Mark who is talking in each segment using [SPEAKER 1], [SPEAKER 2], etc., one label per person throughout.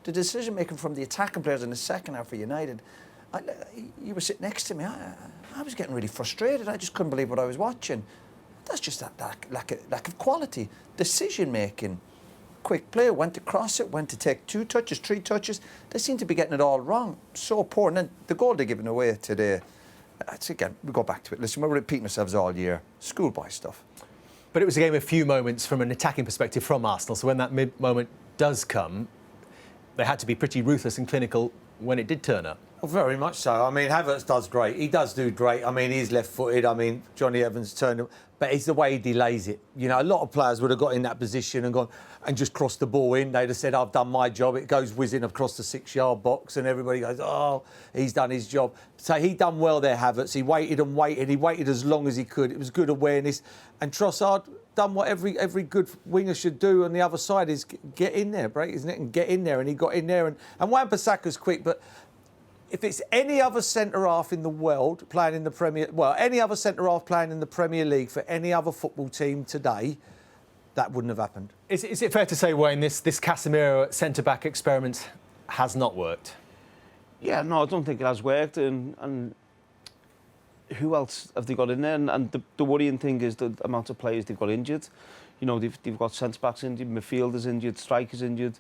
[SPEAKER 1] the decision making from the attacking players in the second half for United, you were sitting next to me. I was getting really frustrated. I just couldn't believe what I was watching. That's just that lack of quality, decision making. Quick play, went to cross it, went to take 2 touches, 3 touches. They seem to be getting it all wrong. So poor. And then the goal they're giving away today, again, we go back to it. Listen, we're repeating ourselves all year. Schoolboy stuff.
[SPEAKER 2] But it was a game of few moments from an attacking perspective from Arsenal. So when that moment does come, they had to be pretty ruthless and clinical when it did turn up.
[SPEAKER 3] Well, very much so. I mean, Havertz does great. He does do great. I mean, he's left-footed. I mean, Johnny Evans turned him. But it's the way he delays it. You know, a lot of players would have got in that position and gone and just crossed the ball in. They'd have said, I've done my job. It goes whizzing across the 6-yard box and everybody goes, oh, he's done his job. So he done well there, Havertz. He waited and waited. He waited as long as he could. It was good awareness. And Trossard done what every good winger should do on the other side is get in there, break his neck and get in there. And he got in there. And Wan-Bissaka's quick, but if it's any other centre-half in the world playing in the Premier... Well, any other centre-half playing in the Premier League for any other football team today, that wouldn't have happened.
[SPEAKER 2] Is it fair to say, Wayne, this Casemiro centre-back experiment has not worked?
[SPEAKER 4] Yeah, no, I don't think it has worked. And who else have they got in there? And the worrying thing is the amount of players they've got injured. You know, they've got centre-backs injured, midfielders injured, strikers injured.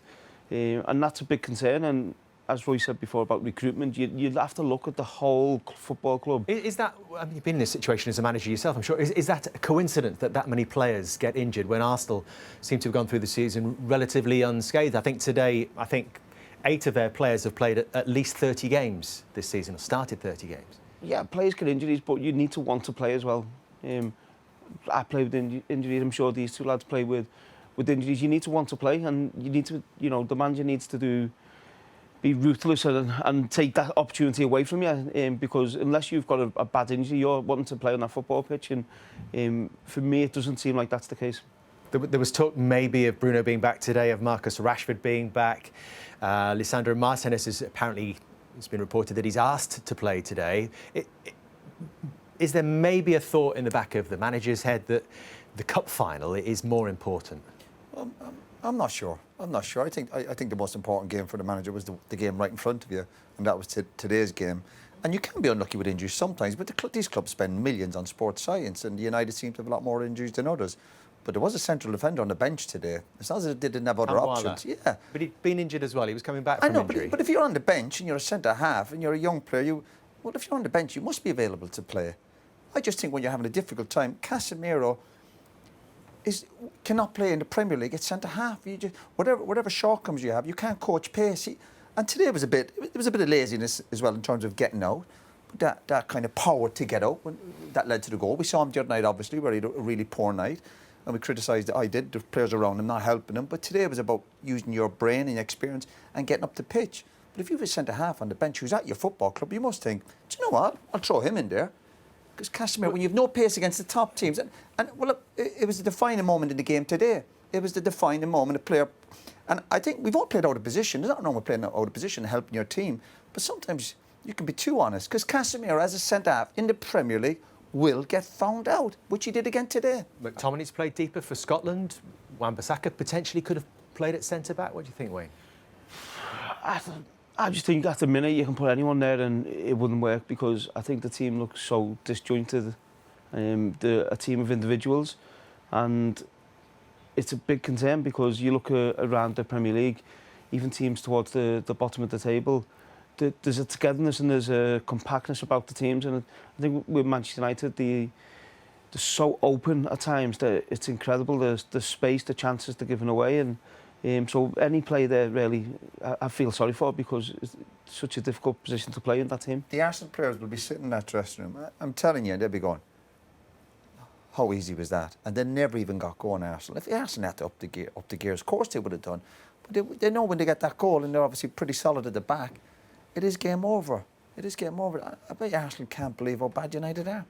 [SPEAKER 4] And that's a big concern. And as Roy said before about recruitment, you'd have to look at the whole football club.
[SPEAKER 2] Is that, I mean, you've been in this situation as a manager yourself, I'm sure, is that a coincidence that many players get injured when Arsenal seem to have gone through the season relatively unscathed? I think today, 8 of their players have played at least 30 games this season, or started 30 games.
[SPEAKER 4] Yeah, players get injuries, but you need to want to play as well. I play with injuries, I'm sure these 2 lads play with injuries. You need to want to play, and you need to, you know, the manager needs to be ruthless and take that opportunity away from you, because unless you've got a bad injury, you're wanting to play on that football pitch, and for me it doesn't seem like that's the case.
[SPEAKER 2] There was talk maybe of Bruno being back today, of Marcus Rashford being back. Lisandro Martinez is apparently, it's been reported that he's asked to play today. Is there maybe a thought in the back of the manager's head that the cup final is more important?
[SPEAKER 1] I'm not sure. I think the most important game for the manager was the game right in front of you, and that was today's game. And you can be unlucky with injuries sometimes, but these clubs spend millions on sports science, and United seem to have a lot more injuries than others. But there was a central defender on the bench today. It's not as if they didn't have other options. Yeah.
[SPEAKER 2] But he'd been injured as well. He was coming back from injury.
[SPEAKER 1] But if you're on the bench and you're a centre-half and you're a young player, if you're on the bench, you must be available to play. I just think when you're having a difficult time, Casemiro cannot play in the Premier League at centre-half. You just, whatever shortcomings you have, you can't coach pace. And today there was a bit of laziness as well in terms of getting out. But that kind of power to get out, that led to the goal. We saw him the other night, obviously, where he had a really poor night. And we criticised the players around him not helping him. But today it was about using your brain and your experience and getting up the pitch. But if you have a centre-half on the bench who's at your football club, you must think, do you know what? I'll throw him in there. Because Casemiro, when you have no pace against the top teams, and well, look, it was the defining moment in the game today. It was the defining moment. A player, and I think we've all played out of position. There's nothing wrong with playing out of position and helping your team, but sometimes you can be too honest. Because Casemiro, as a centre half in the Premier League, will get found out, which he did again today.
[SPEAKER 2] McTominay's played deeper for Scotland. Wan-Bissaka potentially could have played at centre back. What do you think, Wayne?
[SPEAKER 4] I just think at the minute you can put anyone there and it wouldn't work, because I think the team looks so disjointed, a team of individuals, and it's a big concern because you look around the Premier League, even teams towards the bottom of the table, there's a togetherness and there's a compactness about the teams, and I think with Manchester United they're so open at times that it's incredible, the space, the chances they're giving away, and so any player there, really, I feel sorry for, because it's such a difficult position to play in that team.
[SPEAKER 1] The Arsenal players will be sitting in that dressing room. I'm telling you, they'll be going, how easy was that? And they never even got going, Arsenal. If Arsenal had to up the gears, of course they would have done. But they know when they get that goal, and they're obviously pretty solid at the back, it is game over. It is game over. I bet Arsenal can't believe how bad United are.